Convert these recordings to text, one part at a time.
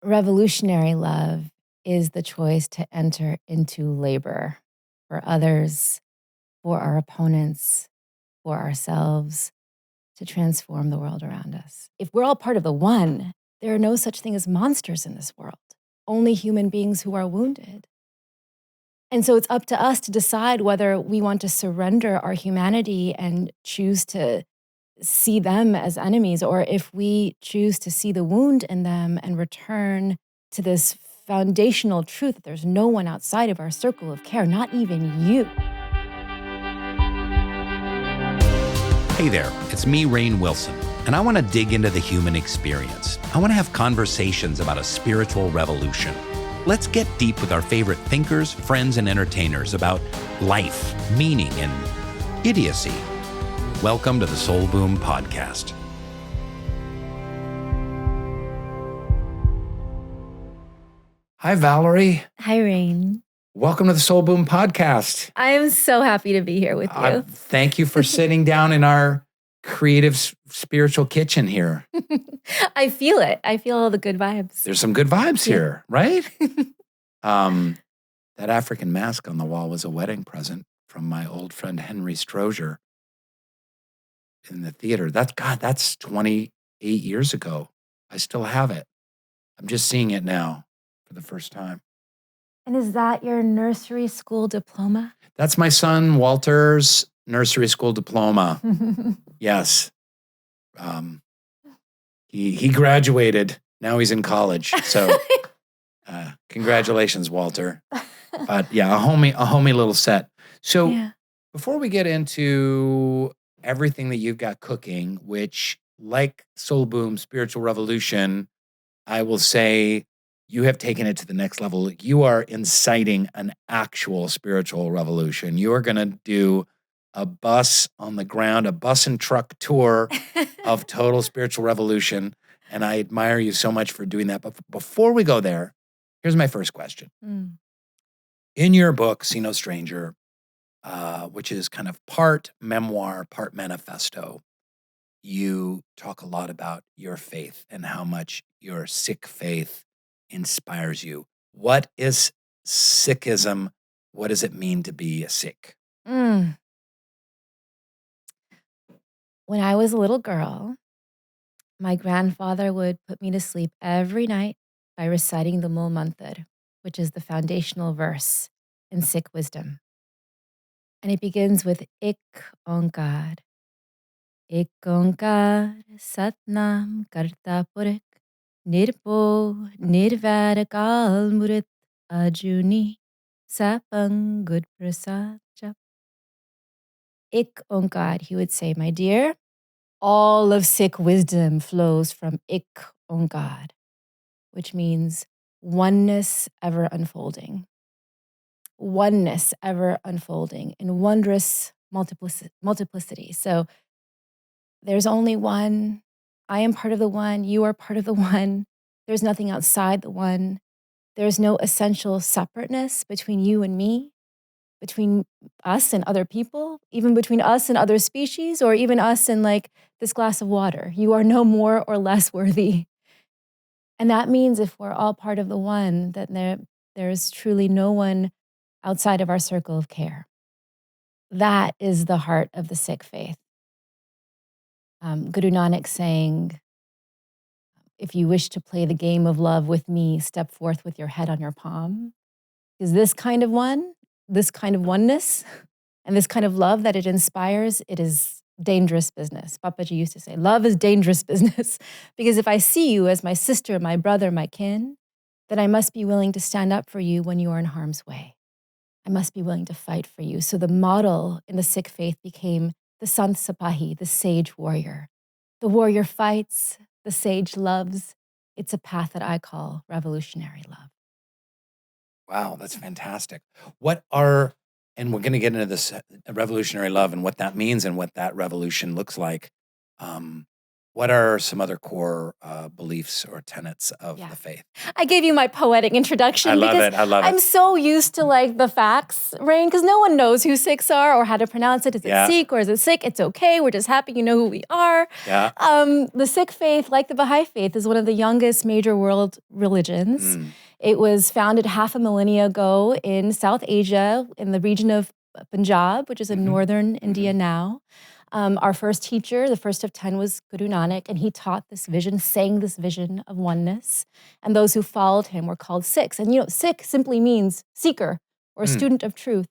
Revolutionary love is the choice to enter into labor for others, for our opponents, for ourselves, to transform the world around us. If we're all part of the one, there are no such thing as monsters in this world, only human beings who are wounded. And so it's up to us to decide whether we want to surrender our humanity and choose to see them as enemies, or if we choose to see the wound in them and return to this foundational truth that there's no one outside of our circle of care, not even you. Hey there, it's me, Rainn Wilson, and I want to dig into the human experience. I want to have conversations about a spiritual revolution. Let's get deep with our favorite thinkers, friends, and entertainers about life, meaning, and idiocy. Welcome to the Soul Boom Podcast. Hi, Valarie. Hi, Rainn. Welcome to the Soul Boom Podcast. I am so happy to be here with you. Thank you for sitting down in our creative spiritual kitchen here. I feel it. I feel all the good vibes. There's some good vibes here, right? That African mask on the wall was a wedding present from my old friend Henry Strozier in the theater. That's 28 years ago. I still have it. I'm just seeing it now for the first time. And is that your nursery school diploma? That's my son Walter's nursery school diploma. Yes. He graduated. Now he's in college. So congratulations, Walter. But yeah, a homey little set. So before we get into everything that you've got cooking, which like Soul Boom, Spiritual Revolution, I will say you have taken it to the next level. You are inciting an actual spiritual revolution. You are going to do a bus on the ground, a bus and truck tour of total spiritual revolution. And I admire you so much for doing that. But before we go there, here's my first question. In your book, See No Stranger, which is kind of part memoir, part manifesto, you talk a lot about your faith and how much your Sikh faith inspires you. What is Sikhism? What does it mean to be a Sikh? When I was a little girl, my grandfather would put me to sleep every night by reciting the Mul Mantar, which is the foundational verse in Sikh wisdom. And it begins with Ik Onkar. Ik Onkar Satnam Karta Purik Nirpo Nirvair Akal Murit Ajuni Sapang Good Prasad Jap. Ik Onkar, he would say, my dear, all of Sikh wisdom flows from Ik Onkar, which means oneness ever unfolding. Oneness ever unfolding in wondrous multiplicity. So there's only one. I am part of the one. You are part of the one. There's nothing outside the one. There's no essential separateness between you and me, between us and other people, even between us and other species, or even us and like this glass of water. You are no more or less worthy. And that means if we're all part of the one, that there's truly no one outside of our circle of care. That is the heart of the Sikh faith. Guru Nanak saying, if you wish to play the game of love with me, step forth with your head on your palm. Because this kind of oneness, and this kind of love that it inspires, it is dangerous business. Papaji used to say, love is dangerous business. Because if I see you as my sister, my brother, my kin, then I must be willing to stand up for you when you are in harm's way. I must be willing to fight for you. So the model in the Sikh faith became the Sant Sipahi, the sage warrior. The warrior fights, the sage loves. It's a path that I call revolutionary love. Wow, that's fantastic. And we're going to get into this revolutionary love and what that means and what that revolution looks like. What are some other core beliefs or tenets of the faith? I gave you my poetic introduction I love because it. I love I'm it. so used to like the facts, Rainn, because no one knows who Sikhs are or how to pronounce it. Is it Sikh or is it Sikh? It's okay. We're just happy you know who we are. Yeah. The Sikh faith, like the Baha'i faith, is one of the youngest major world religions. It was founded half a millennia ago in South Asia, in the region of Punjab, which is in northern India now. Our first teacher, the first of 10, was Guru Nanak, and he taught this vision, sang this vision of oneness. And those who followed him were called Sikhs. And Sikh simply means seeker or student of truth.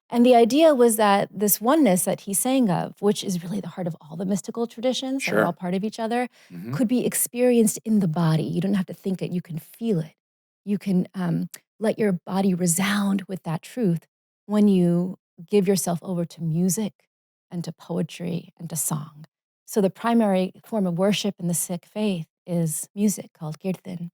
And the idea was that this oneness that he sang of, which is really the heart of all the mystical traditions, that are all part of each other, could be experienced in the body. You don't have to think it, you can feel it. You can let your body resound with that truth when you give yourself over to music and to poetry and to song. So the primary form of worship in the Sikh faith is music called kirtan.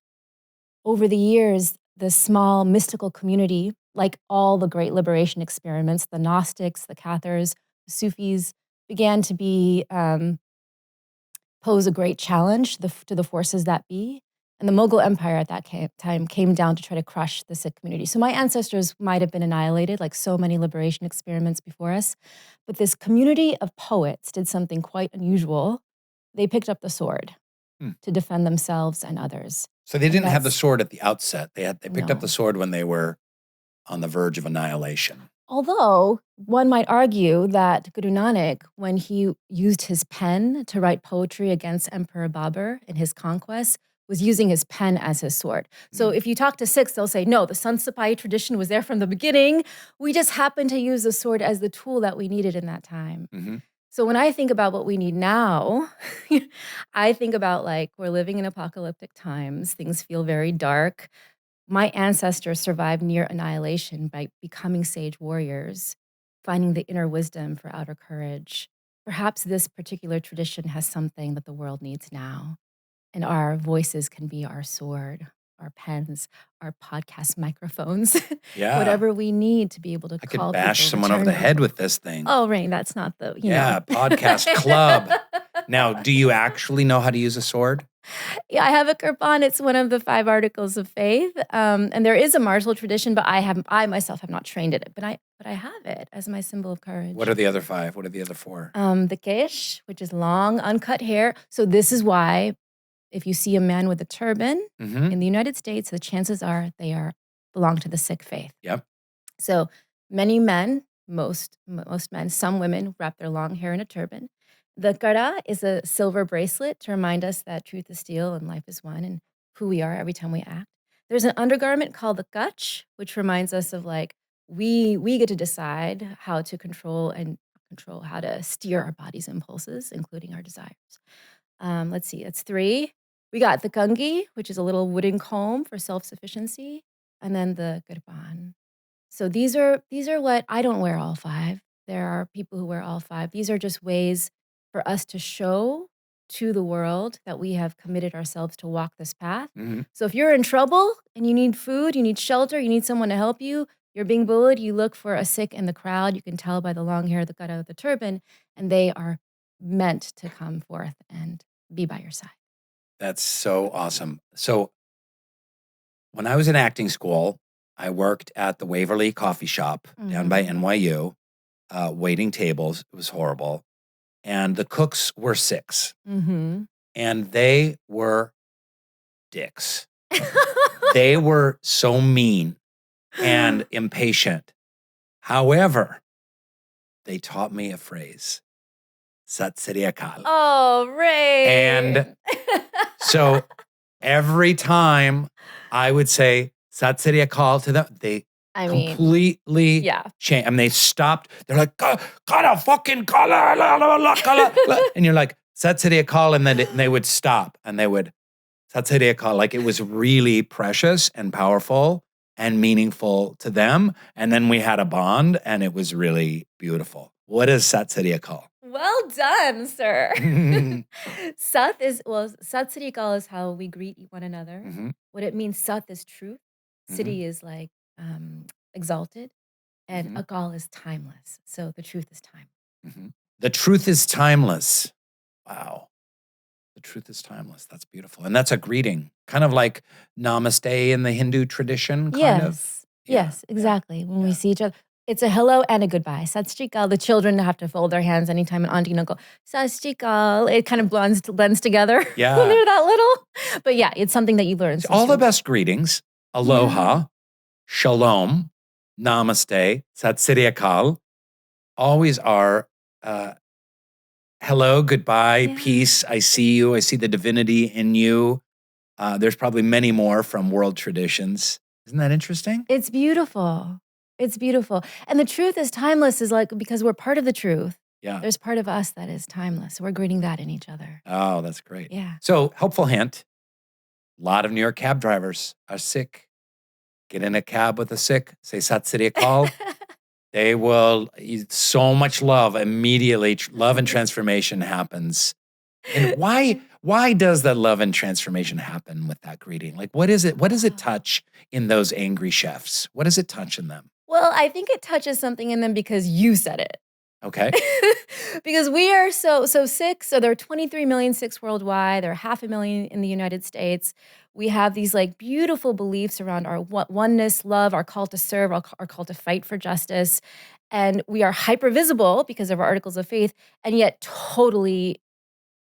Over the years, this small mystical community, like all the great liberation experiments, the Gnostics, the Cathars, the Sufis, began to pose a great challenge to the forces that be. And the Mughal Empire at that time came down to try to crush the Sikh community. So my ancestors might have been annihilated, like so many liberation experiments before us. But this community of poets did something quite unusual. They picked up the sword to defend themselves and others. So they didn't have the sword at the outset. They picked up the sword when they were on the verge of annihilation. Although one might argue that Guru Nanak, when he used his pen to write poetry against Emperor Babur in his conquest, was using his pen as his sword. So if you talk to Sikhs, they'll say, no, the Sant Sipahi tradition was there from the beginning. We just happened to use the sword as the tool that we needed in that time. So when I think about what we need now, I think about like we're living in apocalyptic times. Things feel very dark. My ancestors survived near annihilation by becoming sage warriors, finding the inner wisdom for outer courage. Perhaps this particular tradition has something that the world needs now. And our voices can be our sword, our pens, our podcast microphones, whatever we need to be able to I call could bash people someone over the head with this thing. Oh, Rainn, that's not the, podcast club. Now, do you actually know how to use a sword? Yeah, I have a kirpan. It's one of the 5 articles of faith. And there is a martial tradition, but I myself have not trained it. But I have it as my symbol of courage. What are the other 5? What are the other 4? The kesh, which is long, uncut hair. So this is why if you see a man with a turban in the United States, the chances are they belong to the Sikh faith. Yep. So many men, most men, some women wrap their long hair in a turban. The kara is a silver bracelet to remind us that truth is steel and life is one and who we are every time we act. There's an undergarment called the kach, which reminds us of like we get to decide how to control how to steer our body's impulses, including our desires. Let's see, it's 3. We got the kangi, which is a little wooden comb for self-sufficiency, and then the kirpan. So these are what I don't wear all 5. There are people who wear all 5. These are just ways for us to show to the world that we have committed ourselves to walk this path. So if you're in trouble and you need food, you need shelter, you need someone to help you, you're being bullied, you look for a Sikh in the crowd. You can tell by the long hair that got out of the turban, and they are meant to come forth and be by your side. That's so awesome. So when I was in acting school, I worked at the Waverly Coffee Shop down by NYU, waiting tables. It was horrible. And the cooks were Sikhs. And they were dicks. They were so mean and impatient. However, they taught me a phrase, Sat Sri Akal. Oh, Rainn. And so every time I would say Sat Sri Akal to them, they completely changed. I mean, they stopped. They're like, Kala fucking kala. And you're like, Sat Sri Akal. And then they would stop and they would, Sat Sri Akal. Like it was really precious and powerful and meaningful to them. And then we had a bond and it was really beautiful. What is Sat Sri Akal? Well done, sir. Sat Sri Akal is how we greet one another. What it means, Sat is truth. Siddhi is like exalted. And Akal is timeless. So the truth is timeless. The truth is timeless. Wow. The truth is timeless. That's beautiful. And that's a greeting, kind of like namaste in the Hindu tradition, kind of. Yes. Yeah, Yes, yeah, exactly. When we yeah. see each other, it's a hello and a goodbye. Sat Sri Akal. The children have to fold their hands anytime an auntie and uncle, Sat Sri Akal. It kind of blends together when Yeah. they're that little. But yeah, it's something that you learn So since all the you're best greetings, yeah. aloha, shalom, namaste, sat sri akal, always are hello, goodbye, Yeah. peace, I see you, I see the divinity in you. There's probably many more from world traditions. Isn't that interesting? It's beautiful. It's beautiful. And the truth is timeless is like because we're part of the truth. Yeah. There's part of us that is timeless. We're greeting that in each other. Oh, that's great. Yeah. So, helpful hint, a lot of New York cab drivers are Sikh. Get in a cab with a Sikh, say Sat Sri Akal. They will, so much love immediately. Love and transformation happens. And why does that love and transformation happen with that greeting? Like, what is it? What does it touch in those angry chefs? What does it touch in them? Well, I think it touches something in them because you said it. Okay. Because we are so Sikhs, so there are 23 million Sikhs worldwide, there are 500,000 in the United States. We have these like beautiful beliefs around our oneness, love, our call to serve, our call to fight for justice. And we are hyper visible because of our articles of faith, and yet totally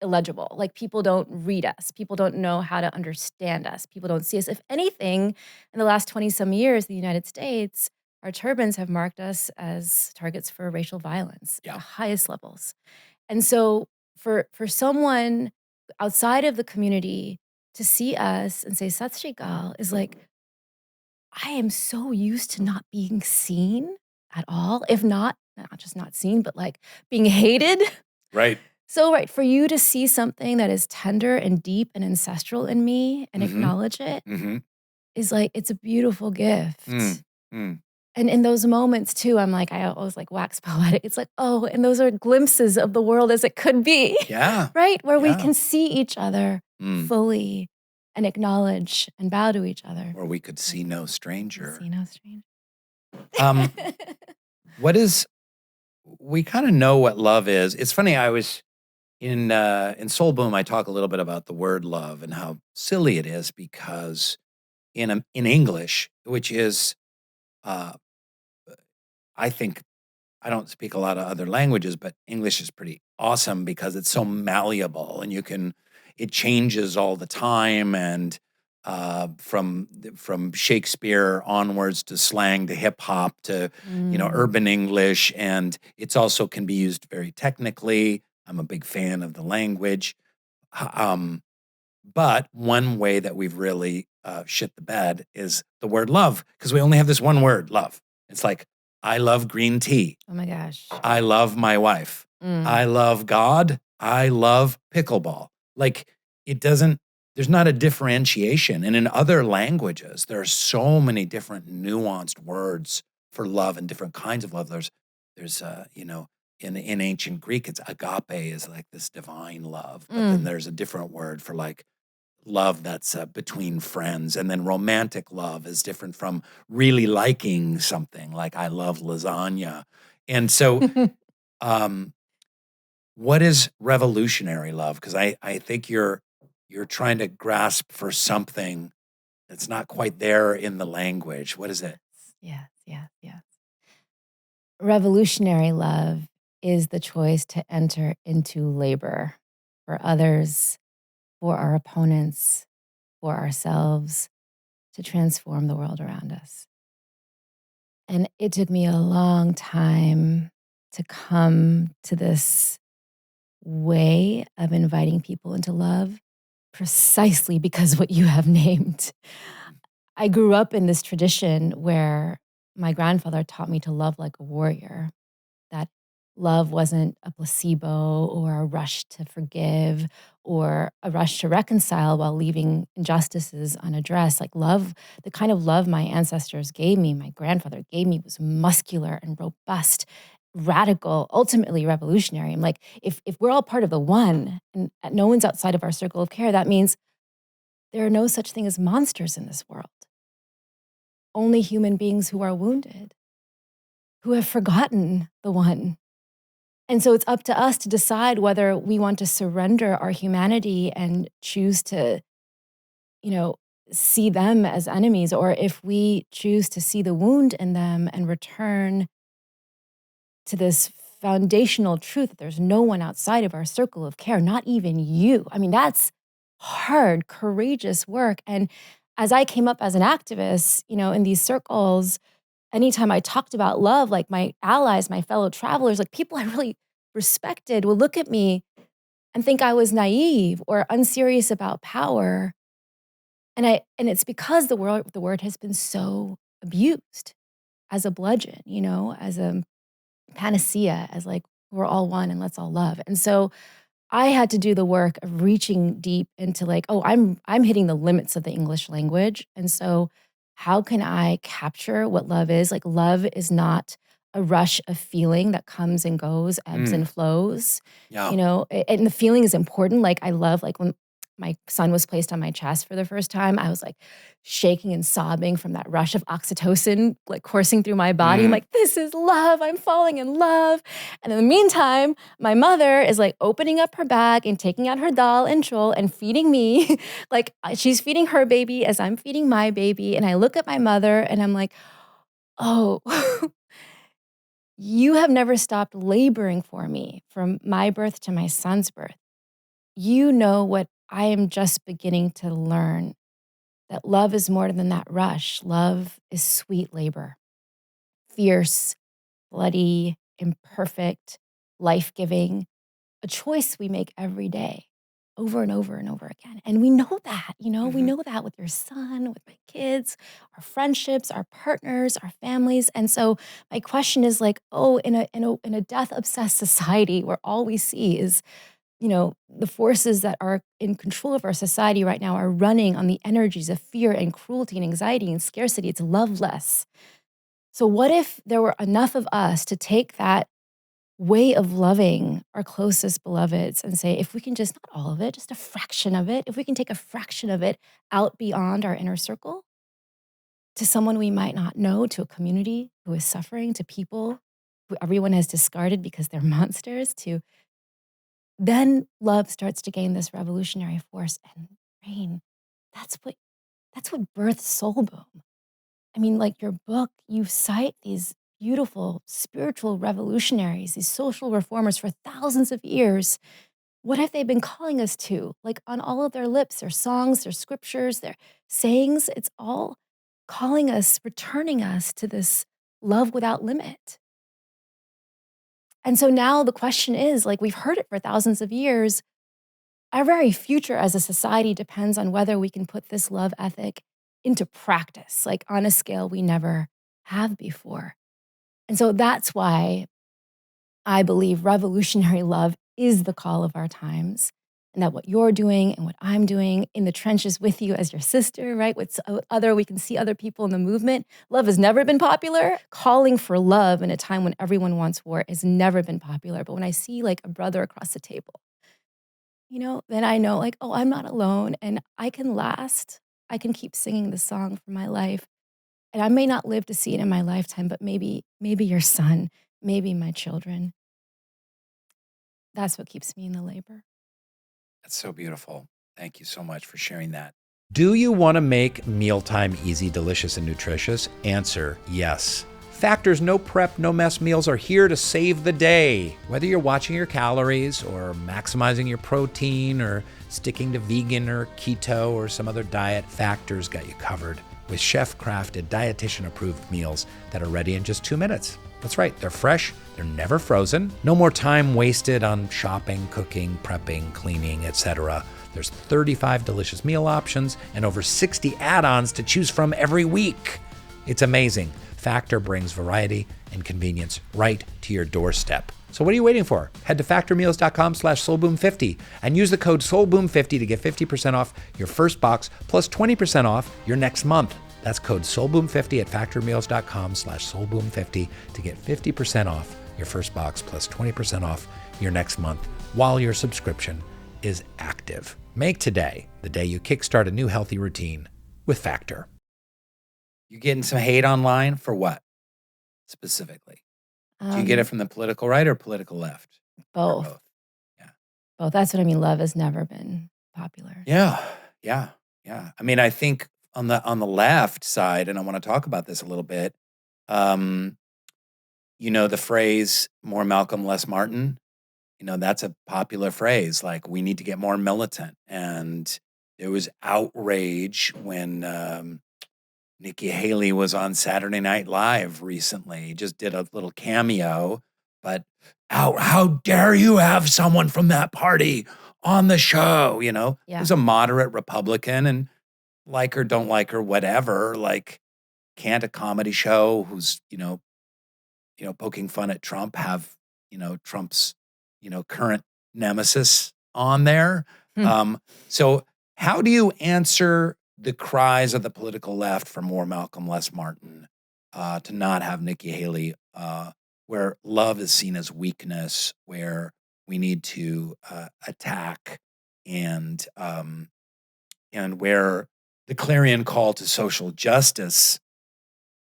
illegible. Like people don't read us. People don't know how to understand us. People don't see us. If anything, in the last 20 some years, the United States, our turbans have marked us as targets for racial violence at Yeah. the highest levels. And so for someone outside of the community to see us and say Sat Sri Akal is like, I am so used to not being seen at all. If not just not seen, but like being hated. Right. So, right, for you to see something that is tender and deep and ancestral in me and Mm-hmm. acknowledge it Mm-hmm. is like, it's a beautiful Mm. gift. Mm. And in those moments too, I'm like, I always like wax poetic. It's like, oh, and those are glimpses of the world as it could be, Yeah. right? Where we Yeah. can see each other Mm. fully and acknowledge and bow to each other. Or we could see no stranger. See no stranger. What is, we kind of know what love is. It's funny, I was in Soul Boom, I talk a little bit about the word love and how silly it is because in English, which is uh, I think I don't speak a lot of other languages, but English is pretty awesome because it's so malleable and it changes all the time. And from Shakespeare onwards to slang to hip hop to, urban English. And it's also can be used very technically. I'm a big fan of the language. Um, but one way that we've really shit the bed is the word love, because we only have this one word, love. It's like, I love green tea. Oh my gosh. I love my wife. I love God. I love pickleball. Like, it doesn't, there's not a differentiation. And in other languages, there are so many different nuanced words for love and different kinds of love. There's in ancient Greek, it's agape is like this divine love. But then there's a different word for like love that's between friends. And then romantic love is different from really liking something, like I love lasagna. And so, what is revolutionary love? Because I think you're trying to grasp for something that's not quite there in the language. What is it? Yes, yes, yes. Revolutionary love is the choice to enter into labor for others, for our opponents, for ourselves, to transform the world around us. And it took me a long time to come to this way of inviting people into love, precisely because what you have named. I grew up in this tradition where my grandfather taught me to love like a warrior, that love wasn't a placebo or a rush to forgive or a rush to reconcile while leaving injustices unaddressed. Like love, the kind of love my ancestors gave me, my grandfather gave me, was muscular and robust, radical, ultimately revolutionary. I'm like, if we're all part of the one and no one's outside of our circle of care, that means there are no such thing as monsters in this world. Only human beings who are wounded, who have forgotten the one, And so it's up to us to decide whether we want to surrender our humanity and choose to, you know, see them as enemies, or if we choose to see the wound in them and return to this foundational truth that there's no one outside of our circle of care, not even you. I mean, that's hard, courageous work. And as I came up as an activist, in these circles, anytime I talked about love, like my allies, my fellow travelers, like people I really respected would look at me and think I was naive or unserious about power. And it's because the word has been so abused as a bludgeon, as a panacea, as like we're all one and let's all love. And so I had to do the work of reaching deep into like, oh, I'm hitting the limits of the English language. And so how can I capture what love is? Like love is not a rush of feeling that comes and goes, ebbs Mm. and flows. Yeah. And the feeling is important. Like I love like when my son was placed on my chest for the first time, I was like shaking and sobbing from that rush of oxytocin like coursing through my body. I'm Mm. like, this is love. I'm falling in love. And in the meantime, my mother is like opening up her bag and taking out her dal and chol and feeding me. Like she's feeding her baby as I'm feeding my baby. And I look at my mother and I'm like, oh, you have never stopped laboring for me from my birth to my son's birth. You know what I am just beginning to learn, that love is more than that rush. Love is sweet labor, fierce, bloody, imperfect, life giving, a choice we make every day over and over and over again. And we know that, we Mm-hmm. know that with your son, with my kids, our friendships, our partners, our families. And so my question is like, oh, in a death obsessed society where all we see is, the forces that are in control of our society right now are running on the energies of fear and cruelty and anxiety and scarcity. It's loveless. So what if there were enough of us to take that way of loving our closest beloveds and say, if we can just, not all of it, just a fraction of it, if we can take a fraction of it out beyond our inner circle to someone we might not know, to a community who is suffering, to people who everyone has discarded because they're monsters, to then love starts to gain this revolutionary force. And Rainn, that's what birthed Soul Boom. I mean, like your book, you cite these beautiful spiritual revolutionaries, these social reformers for thousands of years. What have they been calling us to? Like on all of their lips, their songs, their scriptures, their sayings, it's all calling us, returning us to this love without limit. And so now the question is, like we've heard it for thousands of years, our very future as a society depends on whether we can put this love ethic into practice, like on a scale we never have before. And so that's why I believe revolutionary love is the call of our times. And that what you're doing and what I'm doing in the trenches with you as your sister, right? We can see other people in the movement. Love has never been popular. Calling for love in a time when everyone wants war has never been popular. But when I see like a brother across the table, then I know like, oh, I'm not alone and I can last. I can keep singing the song for my life. And I may not live to see it in my lifetime, but maybe your son, maybe my children. That's what keeps me in the labor. That's so beautiful. Thank you so much for sharing that. Do you want to make mealtime easy, delicious, and nutritious? Answer, yes. Factor's no prep, no mess meals are here to save the day. Whether you're watching your calories or maximizing your protein or sticking to vegan or keto or some other diet, Factor's got you covered with chef-crafted, dietitian-approved meals that are ready in just 2 minutes. That's right, they're fresh, they're never frozen. No more time wasted on shopping, cooking, prepping, cleaning, etc. There's 35 delicious meal options and over 60 add-ons to choose from every week. It's amazing. Factor brings variety and convenience right to your doorstep. So what are you waiting for? Head to factormeals.com/soulboom50 and use the code soulboom50 to get 50% off your first box plus 20% off your next month. That's code soulboom50 at factormeals.com/soulboom50 to get 50% off your first box plus 20% off your next month while your subscription is active. Make today the day you kickstart a new healthy routine with Factor. You getting some hate online for what specifically? Do you get it from the political right or political left? Or Both. both? Yeah. Both. That's what I mean. Love has never been popular. Yeah. Yeah. Yeah. I mean, I think on the left side, and I want to talk about this a little bit, um, the phrase more Malcolm, less Martin, that's a popular phrase. Like, we need to get more militant. And there was outrage when Nikki Haley was on Saturday Night Live recently. Just did a little cameo, but how dare you have someone from that party on the show? Yeah. Who's a moderate Republican, and like her, don't like her, whatever. Like, can't a comedy show who's poking fun at Trump have Trump's current nemesis on there? So how do you answer the cries of the political left for more Malcolm, less Martin, to not have Nikki Haley, where love is seen as weakness, where we need to attack, and where the clarion call to social justice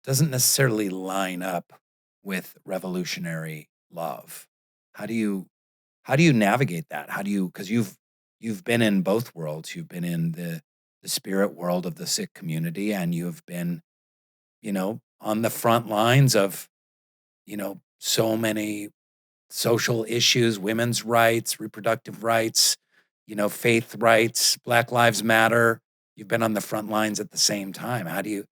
doesn't necessarily line up with revolutionary love? How do you navigate that? Because you've been in both worlds. You've been in the spirit world of the Sikh community, and you've been, on the front lines of, so many social issues, women's rights, reproductive rights, faith rights, Black Lives Matter. You've been on the front lines at the same time. How do you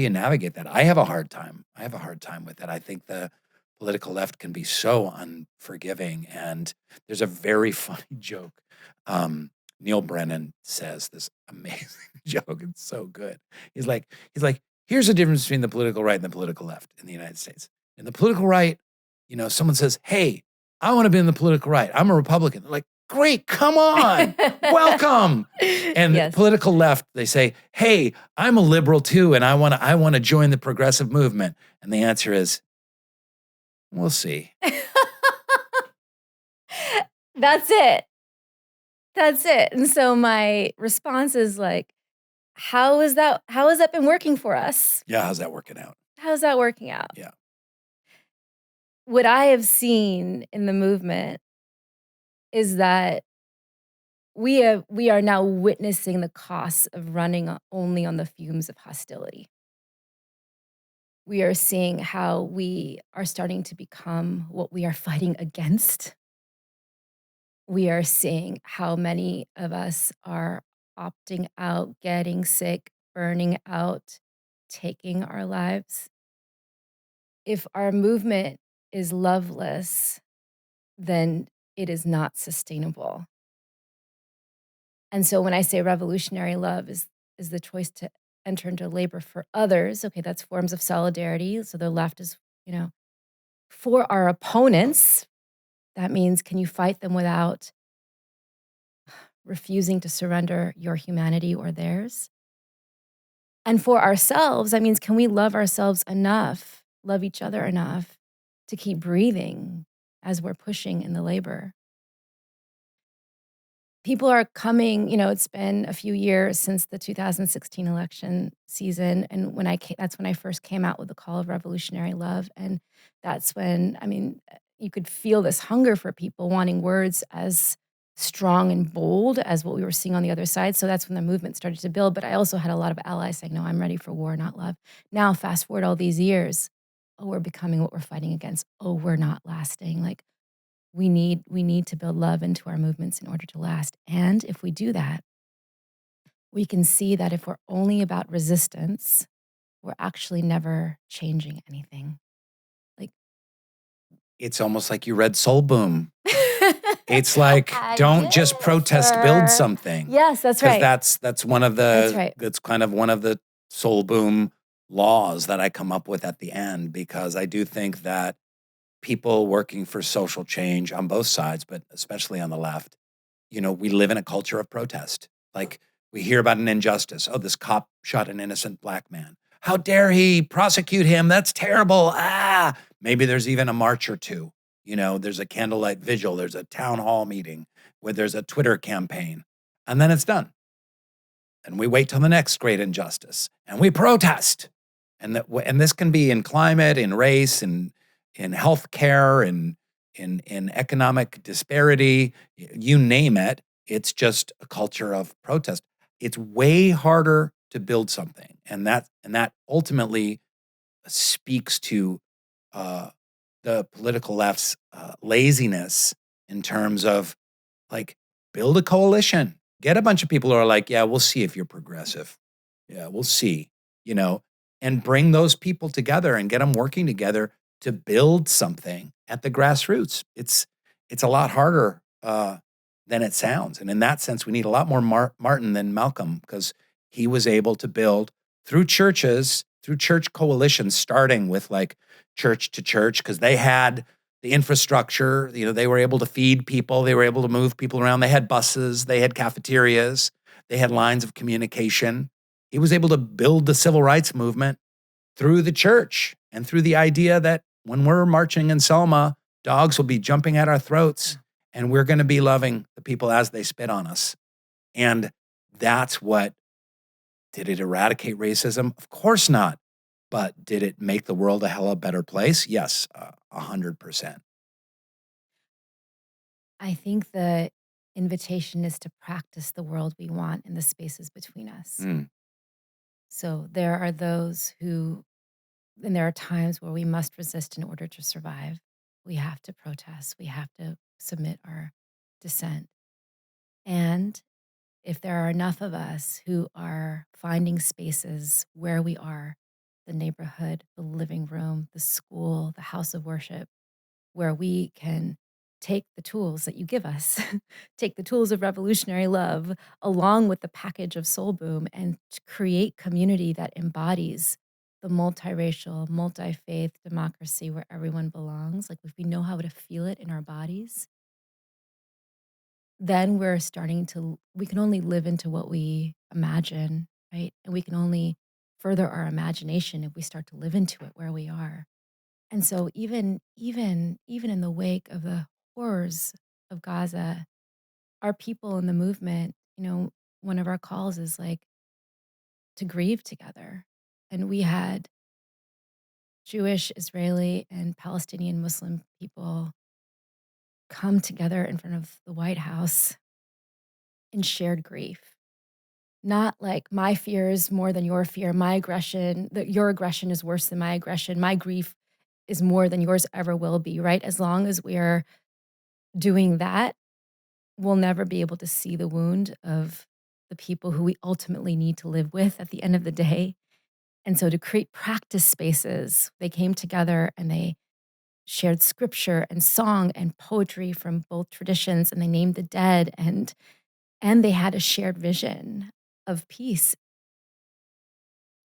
navigate that? I have a hard time. I have a hard time with it. I think the political left can be so unforgiving. And there's a very funny joke. Neil Brennan says this amazing joke. It's so good. He's like, here's the difference between the political right and the political left in the United States. In the political right, someone says, hey, I want to be in the political right. I'm a Republican. They're like, great, come on, welcome. And Yes. political left, they say, hey, I'm a liberal too, and I want to join the progressive movement. And the answer is, we'll see. That's it. That's it. And so my response is like, how has that been working for us? Yeah, how's that working out? How's that working out? Yeah. What I have seen in the movement is that we are now witnessing the costs of running only on the fumes of hostility. We are seeing how we are starting to become what we are fighting against. We are seeing how many of us are opting out, getting sick, burning out, taking our lives. If our movement is loveless, then it is not sustainable. And so when I say revolutionary love is the choice to enter into labor for others, okay, that's forms of solidarity. So the left is, for our opponents, that means can you fight them without refusing to surrender your humanity or theirs? And for ourselves, that means can we love ourselves enough, love each other enough to keep breathing as we're pushing in the labor? People are coming, it's been a few years since the 2016 election season. And that's when I first came out with the call of revolutionary love. And that's when, you could feel this hunger for people wanting words as strong and bold as what we were seeing on the other side. So that's when the movement started to build. But I also had a lot of allies saying, no, I'm ready for war, not love. Now, fast forward all these years, oh, we're becoming what we're fighting against. Oh, we're not lasting. Like, we need to build love into our movements in order to last. And if we do that, we can see that if we're only about resistance, we're actually never changing anything. Like, It's almost like you read Soul Boom. It's like, don't just protest, build something. Yes, that's right. That's one of the that's kind of one of the Soul Boom laws that I come up with at the end, because I do think that people working for social change on both sides, but especially on the left, we live in a culture of protest. Like, we hear about an injustice. Oh, this cop shot an innocent Black man. How dare he prosecute him? That's terrible. Maybe there's even a march or two. There's a candlelight vigil. There's a town hall meeting where there's a Twitter campaign, and then it's done. And we wait till the next great injustice, and we protest. And this can be in climate, in race, and in healthcare, in economic disparity, you name it. It's just a culture of protest. It's way harder to build something, and that ultimately speaks to uh, the political left's laziness in terms of like build a coalition, get a bunch of people who are like, yeah, we'll see if you're progressive. Yeah, we'll see, you know, and bring those people together and get them working together to build something at the grassroots. It's a lot harder than it sounds, and in that sense, we need a lot more Martin than Malcolm because he was able to build through churches, through church coalitions, starting with like church to church because they had the infrastructure. You know, they were able to feed people, they were able to move people around. They had buses, they had cafeterias, they had lines of communication. He was able to build the civil rights movement through the church and through the idea that when we're marching in Selma, dogs will be jumping at our throats and we're going to be loving the people as they spit on us. And that's what did it eradicate racism? Of course not. But did it make the world a hell of a better place? Yes, 100%. I think the invitation is to practice the world we want in the spaces between us. Mm, So there are those who, and there are times where we must resist in order to survive. We have to protest, we have to submit our dissent. And if there are enough of us who are finding spaces where we are, the neighborhood, the living room, the school, the house of worship, where we can take the tools that you give us, take the tools of revolutionary love, along with the package of Soul Boom, and to create community that embodies the multiracial, multi-faith democracy where everyone belongs. Like if we know how to feel it in our bodies, then we're starting to, we can only live into what we imagine, right? And we can only further our imagination if we start to live into it where we are. And so even in the wake of the horrors of Gaza, our people in the movement, one of our calls is like to grieve together. And we had Jewish, Israeli, and Palestinian Muslim people come together in front of the White House in shared grief. Not like my fear is more than your fear, my aggression, that your aggression is worse than my aggression, my grief is more than yours ever will be, right? As long as we're doing that, we'll never be able to see the wound of the people who we ultimately need to live with at the end of the day. And so to create practice spaces, they came together and they shared scripture and song and poetry from both traditions, and they named the dead, and they had a shared vision of peace,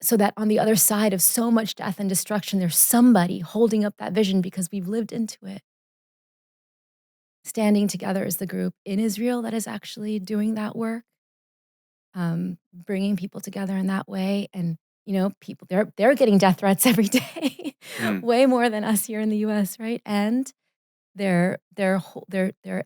so that on the other side of so much death and destruction, there's somebody holding up that vision because we've lived into it. Standing Together is the group in Israel that is actually doing that work, bringing people together in that way. And people, they're getting death threats every day, mm, way more than us here in the U.S., right? And they're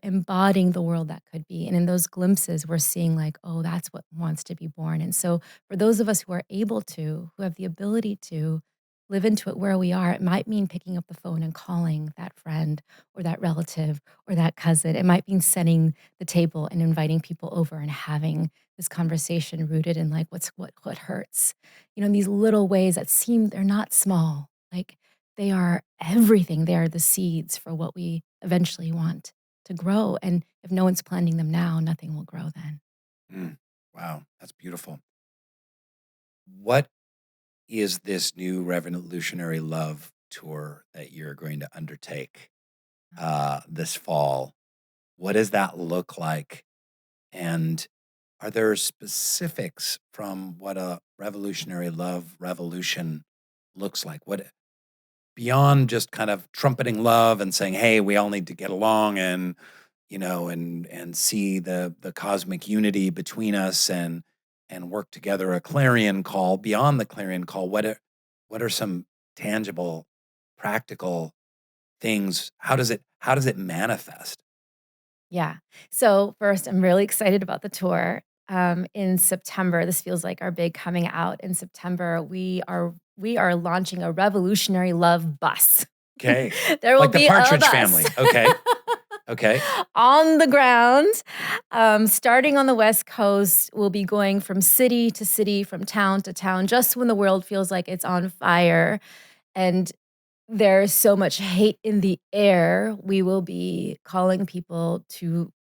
embodying the world that could be. And in those glimpses, we're seeing like, oh, that's what wants to be born. And so for those of us who are able to, who have the ability to live into it where we are, it might mean picking up the phone and calling that friend or that relative or that cousin. It might mean setting the table and inviting people over and having this conversation rooted in like what hurts. These little ways that seem they're not small. Like they are everything. They are the seeds for what we eventually want to grow. And if no one's planting them now, nothing will grow then. mm. Wow, that's beautiful. What is this new Revolutionary Love tour that you're going to undertake this fall? What does that look like? And are there specifics from what a revolutionary love revolution looks like? What beyond just kind of trumpeting love and saying, "Hey, we all need to get along and and see the cosmic unity between us and work together." A clarion call beyond the clarion call. What are some tangible, practical things? How does it manifest? Yeah. So first, I'm really excited about the tour. In September, this feels like our big coming out. In September, we are launching a revolutionary love bus. Okay. There will Like the be of Partridge us. Family. Okay. Okay. On the ground. Starting on the West Coast, we'll be going from city to city, from town to town, just when the world feels like it's on fire and there's so much hate in the air, we will be calling people to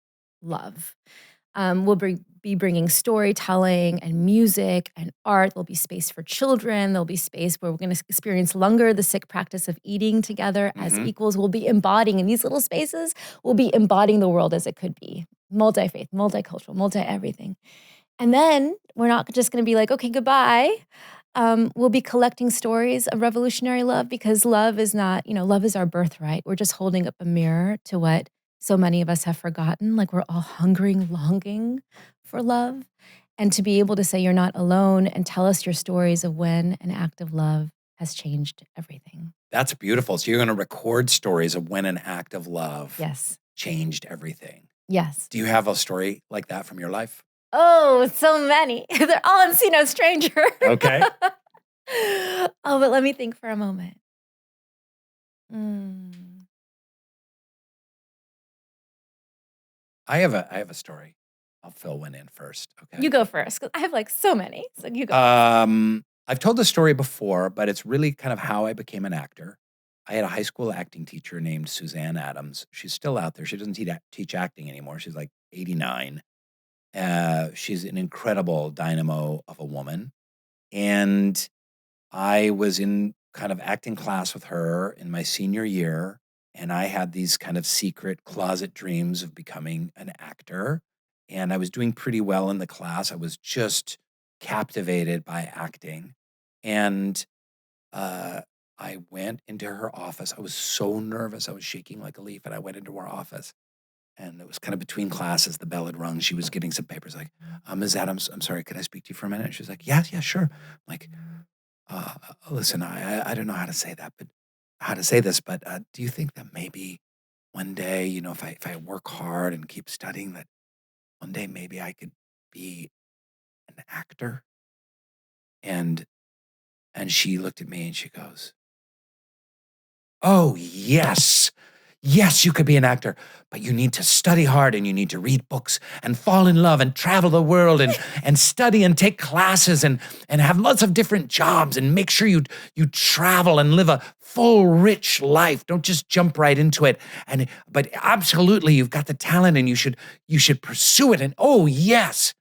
love. Be bringing storytelling and music and art. There'll be space for children. There'll be space where we're going to experience Langar, the Sikh practice of eating together as equals. We'll be embodying in these little spaces. We'll be embodying the world as it could be, multi-faith, multicultural, multi-everything. And then we're not just going to be like, okay, goodbye. We'll be collecting stories of revolutionary love because love is not, love is our birthright. We're just holding up a mirror to what so many of us have forgotten. Like we're all hungering, longing for love. And to be able to say you're not alone and tell us your stories of when an act of love has changed everything. That's beautiful. So you're going to record stories of when an act of love changed everything. Yes. Do you have a story like that from your life? Oh, so many. They're all in See No Stranger. Okay. Oh, but let me think for a moment. I have a story. I'll fill one in first. Okay. You go first, because I have like so many. So you go. I've told the story before, but it's really kind of how I became an actor. I had a high school acting teacher named Suzanne Adams. She's still out there. She doesn't teach acting anymore. She's like 89. She's an incredible dynamo of a woman. And I was in kind of acting class with her in my senior year. And I had these kind of secret closet dreams of becoming an actor. And I was doing pretty well in the class. I was just captivated by acting. And I went into her office. I was so nervous. I was shaking like a leaf. And I went into her office. And it was kind of between classes. The bell had rung. She was getting some papers like, Ms. Adams, I'm sorry, could I speak to you for a minute? And she was like, yeah, sure. I'm like, listen, I don't know how to say that, but how to say this, but do you think that maybe one day, if I work hard and keep studying, that one day maybe I could be an actor? And she looked at me and she goes, oh, yes. Yes, you could be an actor, but you need to study hard and you need to read books and fall in love and travel the world and study and take classes and have lots of different jobs and make sure you travel and live a full, rich life. Don't just jump right into it. But absolutely, you've got the talent and you should pursue it. And oh, yes.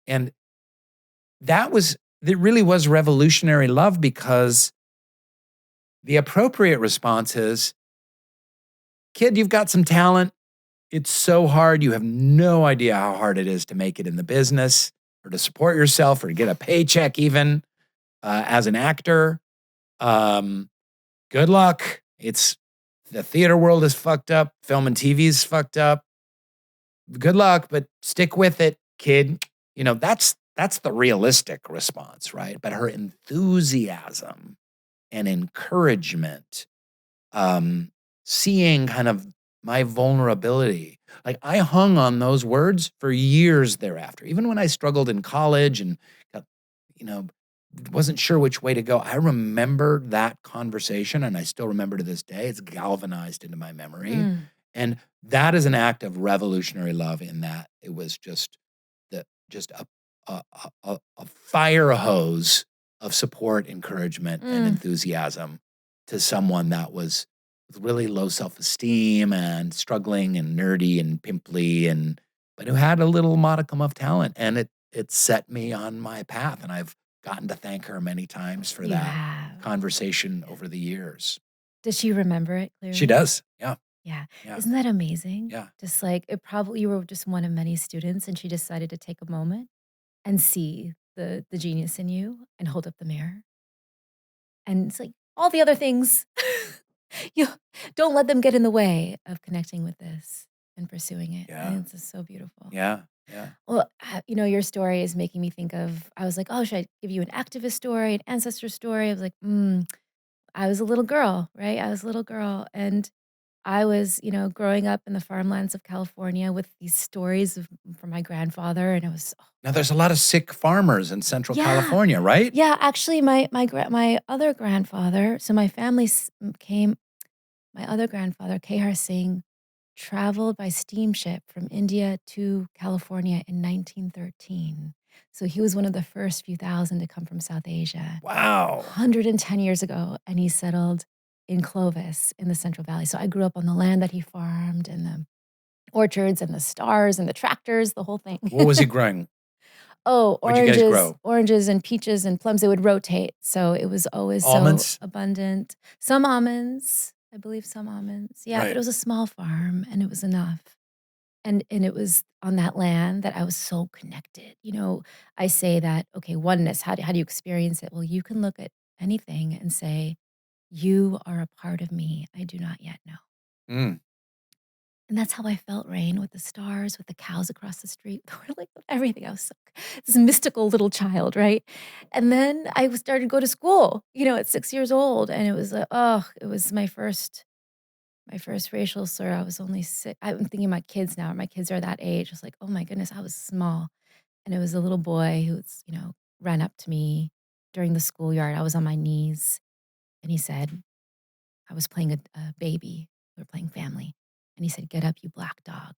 And it really was revolutionary love, because the appropriate response is, kid, you've got some talent. It's so hard. You have no idea how hard it is to make it in the business or to support yourself or to get a paycheck even as an actor. Good luck. The theater world is fucked up. Film and TV is fucked up. Good luck, but stick with it, kid. That's the realistic response, right? But her enthusiasm and encouragement, seeing kind of my vulnerability. Like I hung on those words for years thereafter. Even when I struggled in college and wasn't sure which way to go, I remember that conversation, and I still remember to this day. It's galvanized into my memory. And that is an act of revolutionary love, in that it was just a fire hose of support, encouragement, and enthusiasm to someone that was with really low self-esteem and struggling and nerdy and pimply, but who had a little modicum of talent. And it set me on my path. And I've gotten to thank her many times for that conversation over the years. Does she remember it clearly? She does. Yeah. Yeah. Isn't that amazing? Yeah. Just like you were just one of many students, and she decided to take a moment and see the genius in you and hold up the mirror. And it's like all the other things, you don't let them get in the way of connecting with this and pursuing it. Yeah. And it's just so beautiful. Yeah. Well, your story is making me think of, I was like, oh, should I give you an activist story, an ancestor story? I was like, I was a little girl, right? I was a little girl. And I was, growing up in the farmlands of California with these stories from my grandfather. And it was, now there's a lot of Sikh farmers in Central California, right? Yeah, actually, my other grandfather. So my family came. my other grandfather, Kehar Singh, traveled by steamship from India to California in 1913. So he was one of the first few thousand to come from South Asia. Wow. 110 years ago, and he settled in Clovis in the Central Valley. So I grew up on the land that he farmed and the orchards and the stars and the tractors, the whole thing. What was he growing? Oh, What'd you guys grow? oranges and peaches and plums. They would rotate. So it was always Almonds? so abundant. Some almonds, I believe some almonds. Yeah, Right. but it was a small farm and it was enough. And it was on that land that I was so connected. You know, I say that, okay, oneness, how do you experience it? Well, you can look at anything and say, you are a part of me I do not yet know. Mm. And that's how I felt, Rainn, with the stars, with the cows across the street, like everything. I was so, this mystical little child, right? And then I started to go to school, you know, at 6 years old, and it was it was my first racial slur. I was only 6. I'm thinking about kids now. My kids are that age. I was like, oh my goodness, I was small, and it was a little boy who was, you know, ran up to me during the schoolyard. I was on my knees, and he said, I was playing a baby. We were playing family. And he said, get up, you black dog.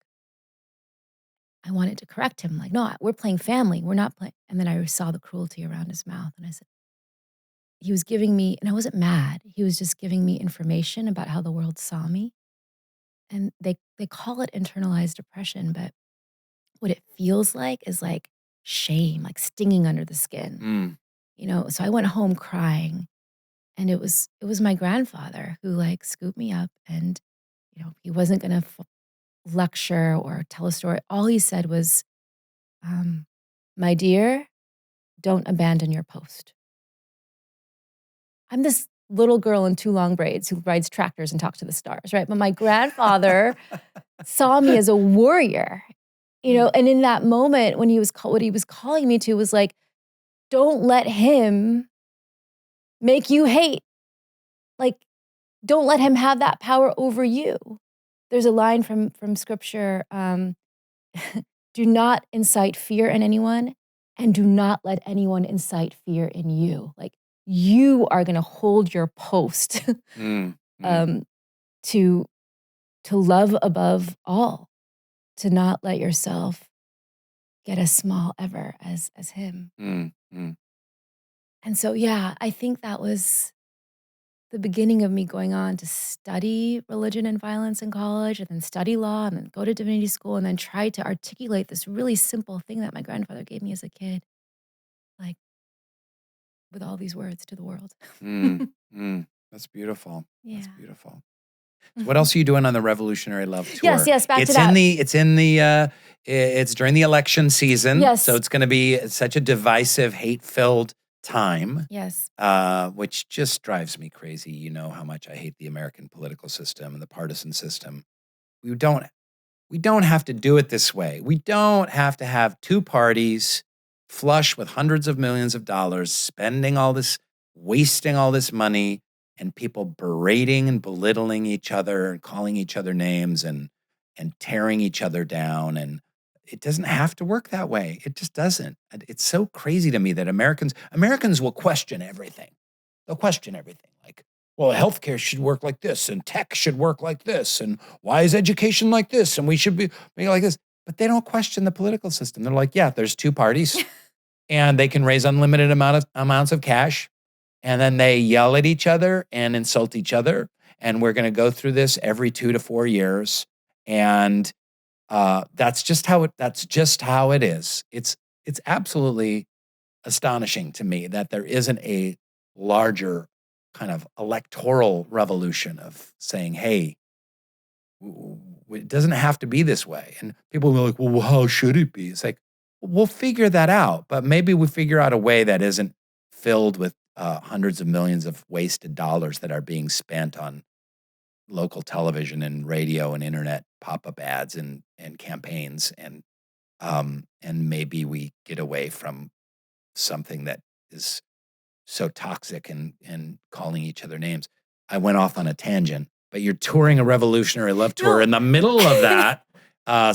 I wanted to correct him, like, no, we're playing family. We're not playing. And then I saw the cruelty around his mouth. And I said, he was giving me, and I wasn't mad. He was just giving me information about how the world saw me. And they call it internalized depression, but what it feels like is like shame, like stinging under the skin. Mm. You know, so I went home crying. And it was my grandfather who like scooped me up, and you know, he wasn't gonna lecture or tell a story. All he said was, my dear, don't abandon your post. I'm this little girl in 2 long braids who rides tractors and talks to the stars, right? But my grandfather saw me as a warrior, you know, and in that moment when what he was calling me to was like, don't let him make you hate. Like, don't let him have that power over you. There's a line from scripture, do not incite fear in anyone, and do not let anyone incite fear in you. Like, you are gonna hold your post to love above all, to not let yourself get as small ever as him. And so, yeah, I think that was the beginning of me going on to study religion and violence in college, and then study law, and then go to divinity school, and then try to articulate this really simple thing that my grandfather gave me as a kid, like, with all these words to the world. That's beautiful. Yeah. That's beautiful. So what else are you doing on the Revolutionary Love Tour? Yes, back to that. It's during the election season. Yes. So it's going to be such a divisive, hate-filled time. Yes. Which just drives me crazy. You know how much I hate the American political system and the partisan system. We don't have to do it this way. We don't have to have 2 parties flush with hundreds of millions of dollars, spending all this, wasting all this money, and people berating and belittling each other and calling each other names and tearing each other down. And it doesn't have to work that way. It just doesn't. It's so crazy to me that Americans will question everything. They'll question everything. Like, well, healthcare should work like this, and tech should work like this, and why is education like this, and we should be like this. But they don't question the political system. They're like, yeah, there's 2 parties, and they can raise unlimited amounts of cash, and then they yell at each other and insult each other, and we're going to go through this every 2 to 4 years, and that's just how it is. It's absolutely astonishing to me that there isn't a larger kind of electoral revolution of saying, hey, it doesn't have to be this way. And people are like, well, how should it be? It's like, we'll figure that out, but maybe we figure out a way that isn't filled with hundreds of millions of wasted dollars that are being spent on local television and radio and internet pop-up ads and campaigns. And maybe we get away from something that is so toxic and calling each other names. I went off on a tangent, but you're touring a Revolutionary Love Tour in the middle of that.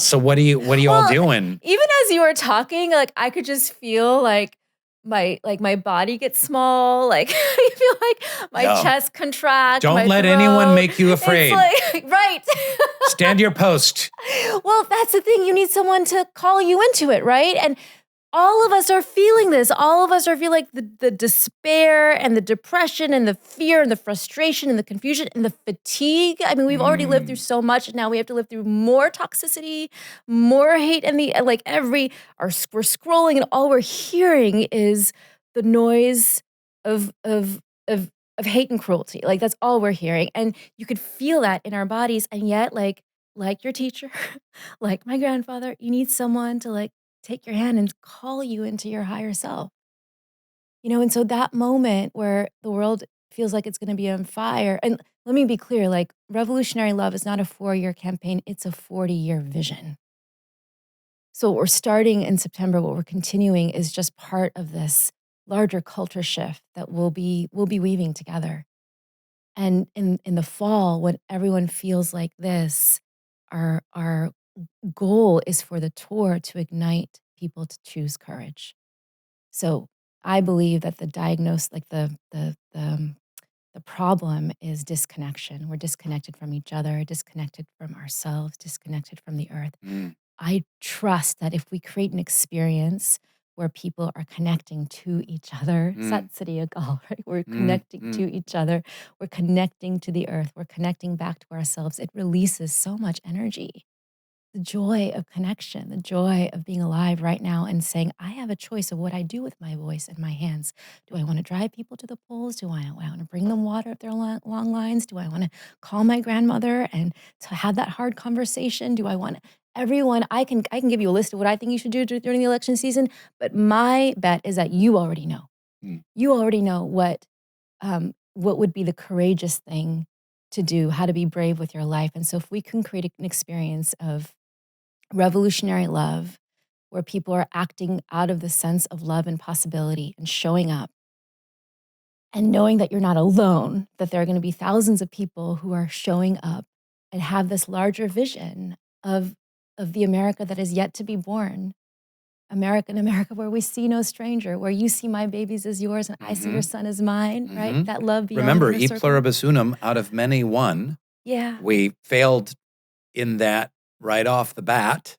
So what are you all doing? Even as you were talking, like, I could just feel like my body gets small, like I feel like my chest contracts. Don't let throat. anyone make you afraid. It's like, right. Stand your post. Well, that's the thing. You need someone to call you into it, right? And all of us are feeling this. All of us are feeling like the despair and the depression and the fear and the frustration and the confusion and the fatigue. I mean, we've already lived through so much, and now we have to live through more toxicity, more hate, and we're scrolling, and all we're hearing is the noise of hate and cruelty. Like, that's all we're hearing, and you could feel that in our bodies. And yet, like your teacher, like my grandfather, you need someone to take your hand and call you into your higher self. And so that moment where the world feels like it's going to be on fire, and let me be clear, like, revolutionary love is not a 4-year campaign, it's a 40-year vision. So what we're starting in September, what we're continuing, is just part of this larger culture shift that we'll be weaving together. And in the fall, when everyone feels like this, our goal is for the tour to ignite people to choose courage. So I believe that the problem is disconnection. We're disconnected from each other, disconnected from ourselves, disconnected from the earth. I trust that if we create an experience where people are connecting to each other, Sat Sri Akal, right? We're connecting to each other, we're connecting to the earth, we're connecting back to ourselves. It releases so much energy. The joy of connection, the joy of being alive right now and saying, I have a choice of what I do with my voice and my hands. Do I want to drive people to the polls? Do I want to bring them water if they're long lines? Do I want to call my grandmother and to have that hard conversation? Do I want everyone? I can give you a list of what I think you should do during the election season, but my bet is that you already know. You already know what would be the courageous thing to do, how to be brave with your life. And so if we can create an experience of revolutionary love, where people are acting out of the sense of love and possibility and showing up and knowing that you're not alone, that there are going to be thousands of people who are showing up and have this larger vision of the America that is yet to be born. An America where we see no stranger, where you see my babies as yours and I see your son as mine, right? That love beyond. Remember, e pluribus unum, out of many one. Yeah. We failed in that right off the bat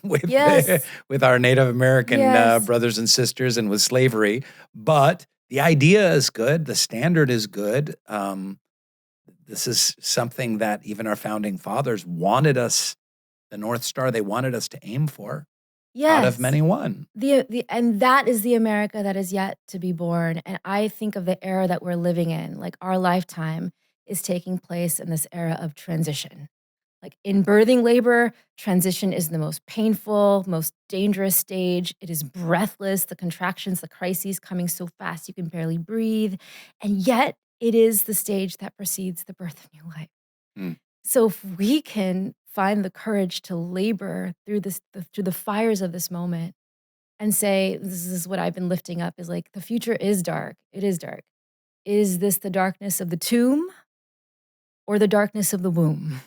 with our Native American brothers and sisters and with slavery. But the idea is good. The standard is good. This is something that even our founding fathers wanted us, the North Star, they wanted us to aim for. Out of many one. And that is the America that is yet to be born. And I think of the era that we're living in, like our lifetime is taking place in this era of transition. Like in birthing labor, transition is the most painful, most dangerous stage. It is breathless, the contractions, the crises coming so fast you can barely breathe. And yet it is the stage that precedes the birth of new life. So if we can find the courage to labor through through the fires of this moment and say, this is what I've been lifting up, is like, the future is dark. It is dark. Is this the darkness of the tomb or the darkness of the womb?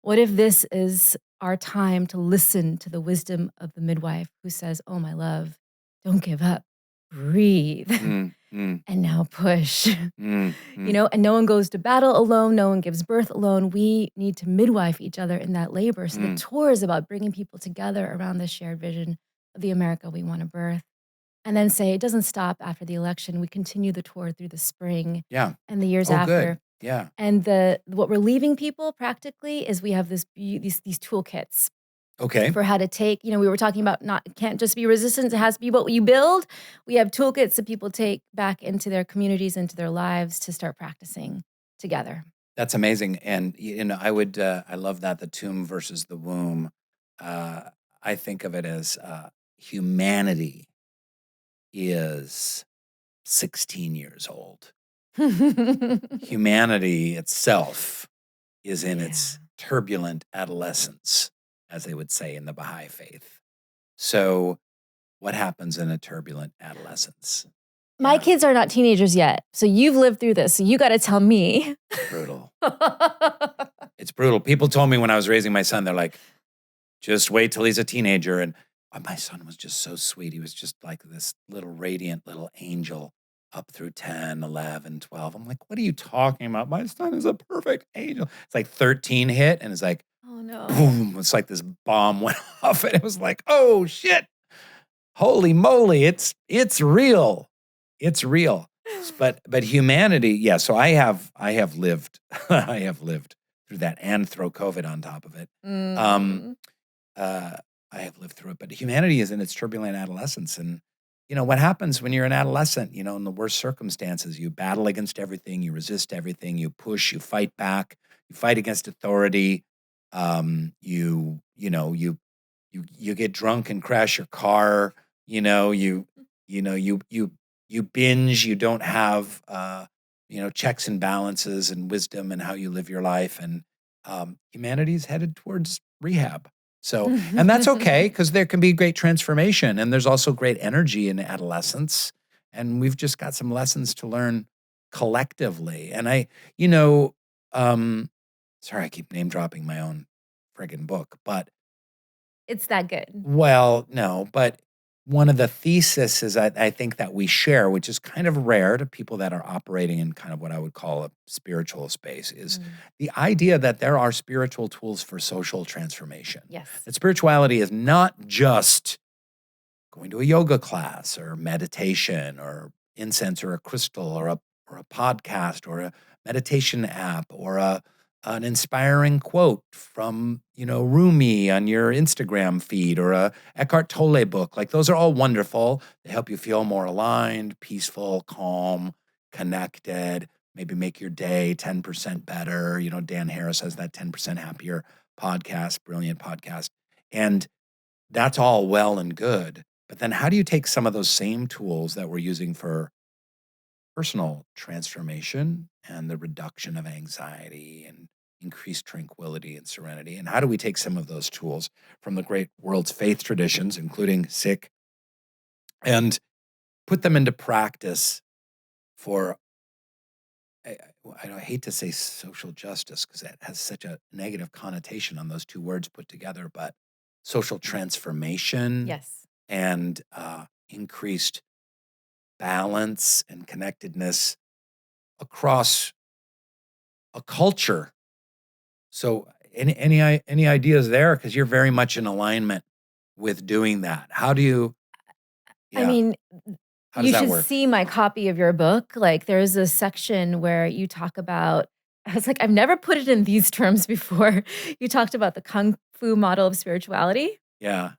What if this is our time to listen to the wisdom of the midwife who says, oh, my love, don't give up, breathe, and now push, and no one goes to battle alone. No one gives birth alone. We need to midwife each other in that labor. So the tour is about bringing people together around this shared vision of the America we want to birth. And then say, it doesn't stop after the election. We continue the tour through the spring and the years after. Good. Yeah. And what we're leaving people practically is we have these toolkits. Okay. For how to take, we were talking about it can't just be resistance, it has to be what you build. We have toolkits that people take back into their communities, into their lives to start practicing together. That's amazing. And, I love that, the tomb versus the womb. I think of it as humanity is 16 years old. Humanity itself is in its turbulent adolescence, as they would say in the Baha'i faith. So what happens in a turbulent adolescence? My kids are not teenagers yet. So you've lived through this. So you got to tell me. Brutal. It's brutal. People told me when I was raising my son, they're like, just wait till he's a teenager. And My son was just so sweet. He was just like this little radiant little angel up through 10, 11, 12. I'm like, what are you talking about? My son is a perfect angel. It's like 13 hit, and it's like, Oh, no. boom. It's like this bomb went off, and it was like, oh shit. Holy moly, it's real. It's real. But humanity, yeah, so I have lived I have lived through that and throw COVID on top of it. Um, Mm. uh, I have lived through it, but humanity is in its turbulent adolescence. And, what happens when you're an adolescent, in the worst circumstances, you battle against everything, you resist everything, you push, you fight back, you fight against authority. You get drunk and crash your car. You binge. You don't have checks and balances and wisdom and how you live your life. And humanity's headed towards rehab. So, and that's okay because there can be great transformation, and there's also great energy in adolescence. And we've just got some lessons to learn collectively. And sorry, I keep name dropping my own friggin' book, but It's that good. well, no, but one of the theses is I think that we share, which is kind of rare to people that are operating in kind of what I would call a spiritual space, is Mm. the idea that there are spiritual tools for social transformation. Yes. That spirituality is not just going to a yoga class or meditation or incense or a crystal or a podcast or a meditation app or an inspiring quote from Rumi on your Instagram feed or a Eckhart Tolle book. Like those are all wonderful. They help you feel more aligned, peaceful, calm, connected, maybe make your day 10% better. Dan Harris has that 10% happier podcast, brilliant podcast. And that's all well and good. But then how do you take some of those same tools that we're using for personal transformation and the reduction of anxiety and increased tranquility and serenity? And how do we take some of those tools from the great world's faith traditions, including Sikh, and put them into practice for, I, I hate to say social justice because that has such a negative connotation on those two words put together, but social transformation Yes. and increased balance and connectedness across a culture. So, any ideas there? Because you're very much in alignment with doing that. How do you? I Yeah, mean, how does you that should work? see my copy of your book. Like, there's a section where you talk about I was like, "I've never put it in these terms before." You talked about the kung fu model of spirituality Yeah.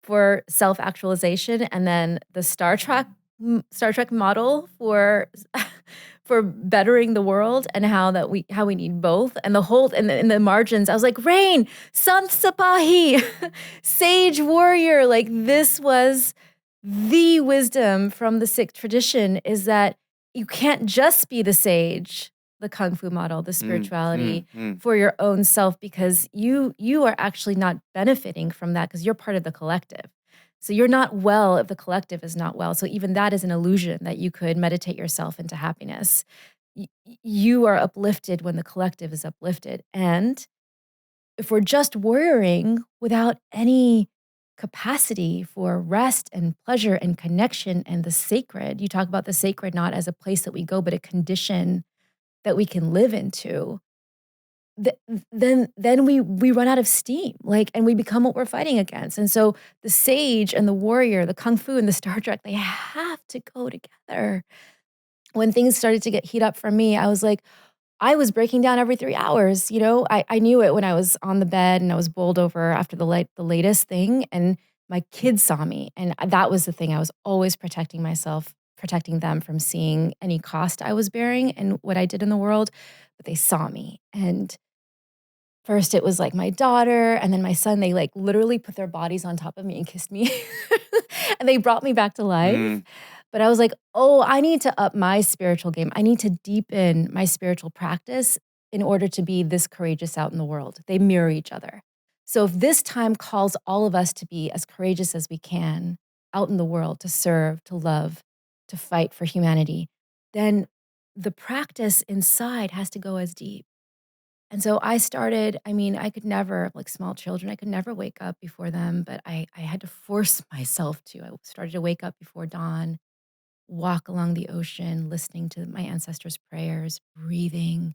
for self-actualization, and then the Star Trek model for for bettering the world, and how we need both, and the whole in the margins, I was like, "Rainn, Sant Sipahi, sage warrior." Like, this was the wisdom from the Sikh tradition, is that you can't just be the sage, the kung fu model, the Mm, spirituality mm, mm. for your own self, because you are actually not benefiting from that because you're part of the collective. So you're not well if the collective is not well. So even that is an illusion that you could meditate yourself into happiness. You are uplifted when the collective is uplifted. And if we're just warrioring without any capacity for rest and pleasure and connection and the sacred, you talk about the sacred not as a place that we go, but a condition that we can live into, th then we run out of steam, like, and we become what we're fighting against. And so the sage and the warrior, the kung fu and the Star Trek, they have to go together. When things started to get heat up for me, I was like, I was breaking down every 3 hours, you know? I knew it when I was on the bed and I was bowled over after the latest thing, and my kids saw me, and that was the thing. I was always protecting them from seeing any cost I was bearing and what I did in the world, but they saw me. And first it was, like, my daughter and then my son, they, like, literally put their bodies on top of me and kissed me, and they brought me back to life. Mm. But I was like, "Oh, I need to up my spiritual game. I need to deepen my spiritual practice in order to be this courageous out in the world." They mirror each other. So if this time calls all of us to be as courageous as we can out in the world, to serve, to love, to fight for humanity, then the practice inside has to go as deep. And so I started, I mean, I could never, like small children, I could never wake up before them, but I had to force myself to. I started to wake up before dawn, walk along the ocean, listening to my ancestors' prayers, breathing,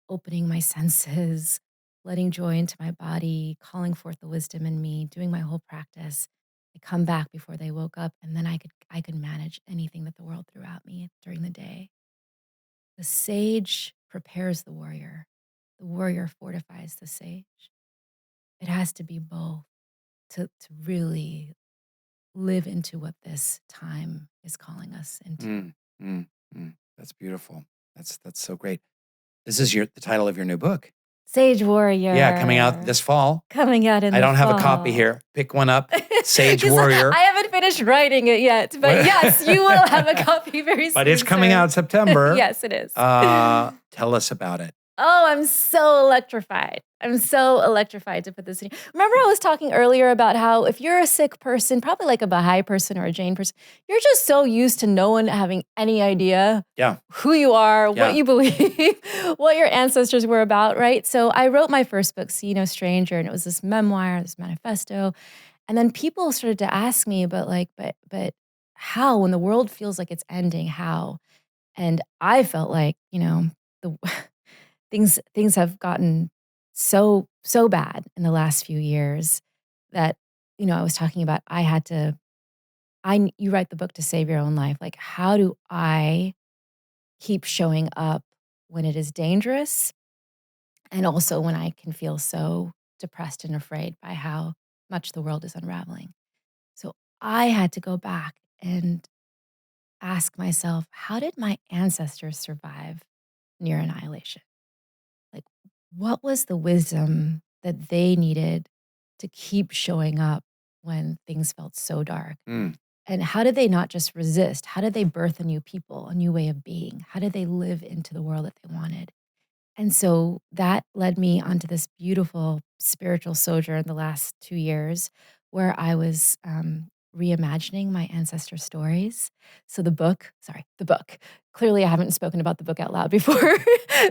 opening my senses, letting joy into my body, calling forth the wisdom in me, doing my whole practice. I come back before they woke up, and then I could manage anything that the world threw at me during the day. The sage prepares the warrior fortifies the sage. It has to be both to really live into what this time is calling us into. Mm, mm, That's beautiful. That's so great. This is the title of your new book. Sage Yeah, coming out warrior. this fall. Coming out in I the don't have a copy fall. here. Pick one up. Sage warrior. I haven't finished writing it yet, but yes, you will have a copy very soon. But it's coming out September. Yes, it is. Tell us about it. Oh, I'm so electrified. I'm so electrified to put this in. Remember I was talking earlier about how if you're a Sikh person, probably like a Baha'i person or a Jain person, you're just so used to no one having any idea who you are, what you believe, what your ancestors were about, right? So I wrote my first book, See No Stranger, and it was this memoir, this manifesto. And then people started to ask me about like, but how, when the world feels like it's ending, how? And I felt like, the things have gotten so bad in the last few years that, I was talking about you write the book to save your own life. Like, how do I keep showing up when it is dangerous and also when I can feel so depressed and afraid by how much the world is unraveling? So I had to go back and ask myself, how did my ancestors survive near annihilation? Like, what was the wisdom that they needed to keep showing up when things felt so dark? And how did they not just resist? How did they birth a new people, a new way of being? How did they live into the world that they wanted? And so that led me onto this beautiful spiritual sojourn the last 2 years where I was reimagining my ancestor stories. So the book. Clearly, I haven't spoken about the book out loud before.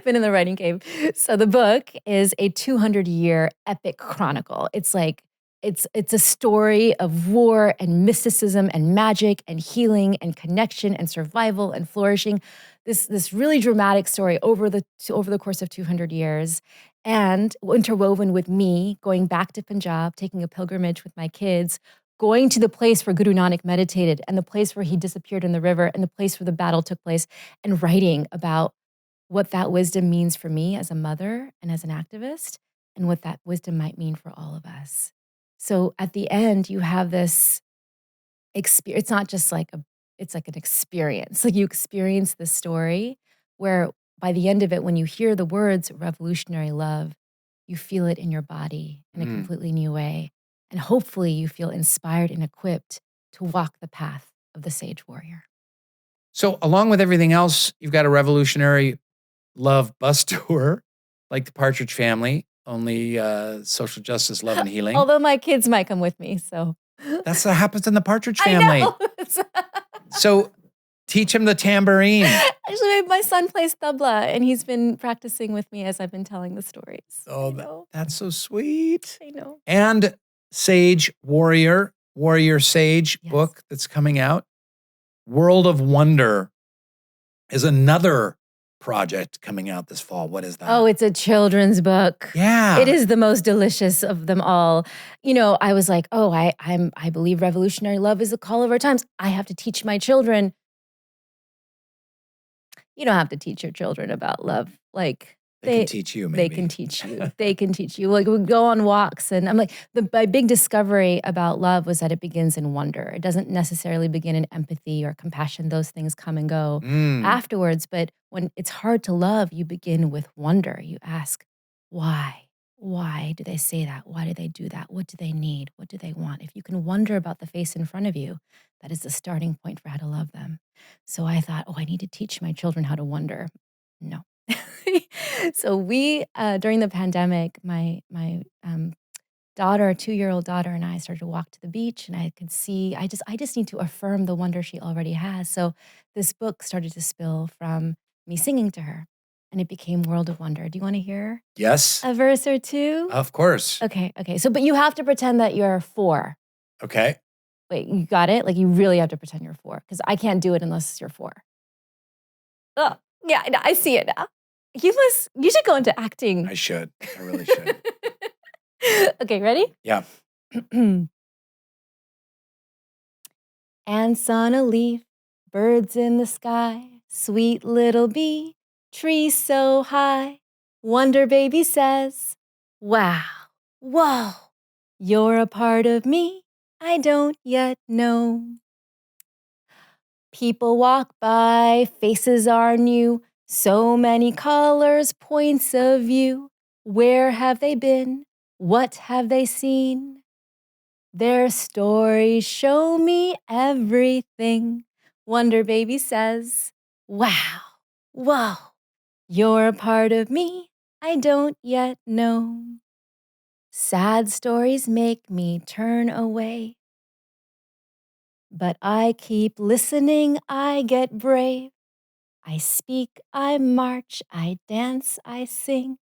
Been in the writing cave. So the book is a 200-year epic chronicle. It's like it's a story of war and mysticism and magic and healing and connection and survival and flourishing. This really dramatic story over the course of 200 years, and interwoven with me going back to Punjab, taking a pilgrimage with my kids, going to the place where Guru Nanak meditated and the place where he disappeared in the river and the place where the battle took place, and writing about what that wisdom means for me as a mother and as an activist, and what that wisdom might mean for all of us. So at the end, you have this experience. It's not just like it's like an experience. Like you experience the story where by the end of it, when you hear the words revolutionary love, you feel it in your body in a completely new way. And hopefully you feel inspired and equipped to walk the path of the sage warrior. So along with everything else, you've got a revolutionary love bus tour, like the Partridge Family, only social justice, love, and healing. Although my kids might come with me, so. That's what happens in the Partridge Family. I know. So teach him the tambourine. Actually, my son plays tabla, and he's been practicing with me as I've been telling the stories. Oh, that's so sweet. I know. And Sage Warrior Sage book that's coming out. World of Wonder is another project coming out this fall. What is that? Oh, it's a children's book. Yeah. It is the most delicious of them all. I was like, oh, I believe revolutionary love is the call of our times. I have to teach my children. You don't have to teach your children about love. Like they can teach you, maybe. They can teach you. They can teach you. Like we go on walks, and I'm like, my big discovery about love was that it begins in wonder. It doesn't necessarily begin in empathy or compassion. Those things come and go afterwards. But when it's hard to love, you begin with wonder. You ask, why? Why do they say that? Why do they do that? What do they need? What do they want? If you can wonder about the face in front of you, that is the starting point for how to love them. So I thought, I need to teach my children how to wonder. No. So we, during the pandemic, my daughter, 2-year-old daughter, and I started to walk to the beach, and I could see, I just need to affirm the wonder she already has. So this book started to spill from me singing to her. and it became World of Wonder. Do you want to hear Yes. a verse or two? Of course. Okay. So, but you have to pretend that you're 4. Okay. Wait, you got it? Like, you really have to pretend you're 4, because I can't do it unless you're 4. Oh, yeah, I see it now. You should go into acting. I should. I really should. Okay, ready? Yeah. Ants on a leaf, birds in the sky, sweet little bee, tree so high. Wonder baby says, wow, whoa, you're a part of me I don't yet know. People walk by, faces are new, so many colors, points of view. Where have they been? What have they seen? Their stories show me everything. Wonder baby says, wow, whoa, you're a part of me I don't yet know. Sad stories make me turn away, but I keep listening, I get brave. I speak, I march, I dance, I sing.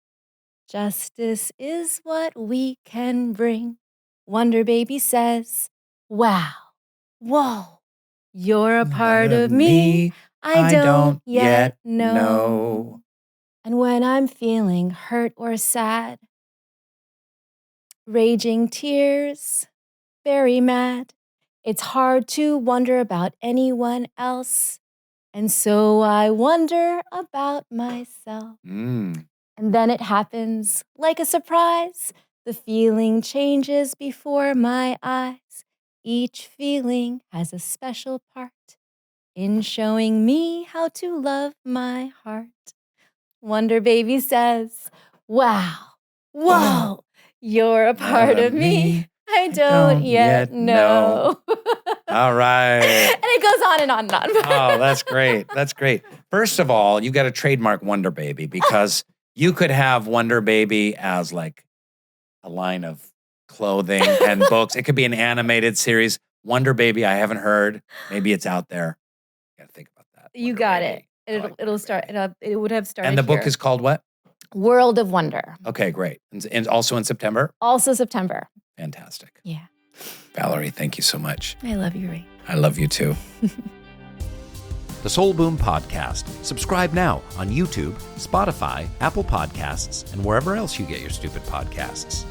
Justice is what we can bring. Wonder baby says, wow, whoa, you're a part of me I don't yet know. And when I'm feeling hurt or sad, raging tears, very mad, it's hard to wonder about anyone else. And so I wonder about myself. And then it happens like a surprise. The feeling changes before my eyes. Each feeling has a special part in showing me how to love my heart. Wonder baby says, wow, whoa, you're a part of me I don't yet know. All right. And it goes on and on and on. Oh, that's great. That's great. First of all, you got to trademark Wonder Baby, because you could have Wonder Baby as like a line of clothing and books. It could be an animated series. Wonder Baby, I haven't heard. Maybe it's out there. You got to think about that. You got it. It'll start. It would have started. And the book here. is called what? World of Wonder. Okay, great. And also in September? Also September. Fantastic. Yeah. Valarie, thank you so much. I love you, Rainn. I love you too. The Soul Boom Podcast. Subscribe now on YouTube, Spotify, Apple Podcasts, and wherever else you get your stupid podcasts.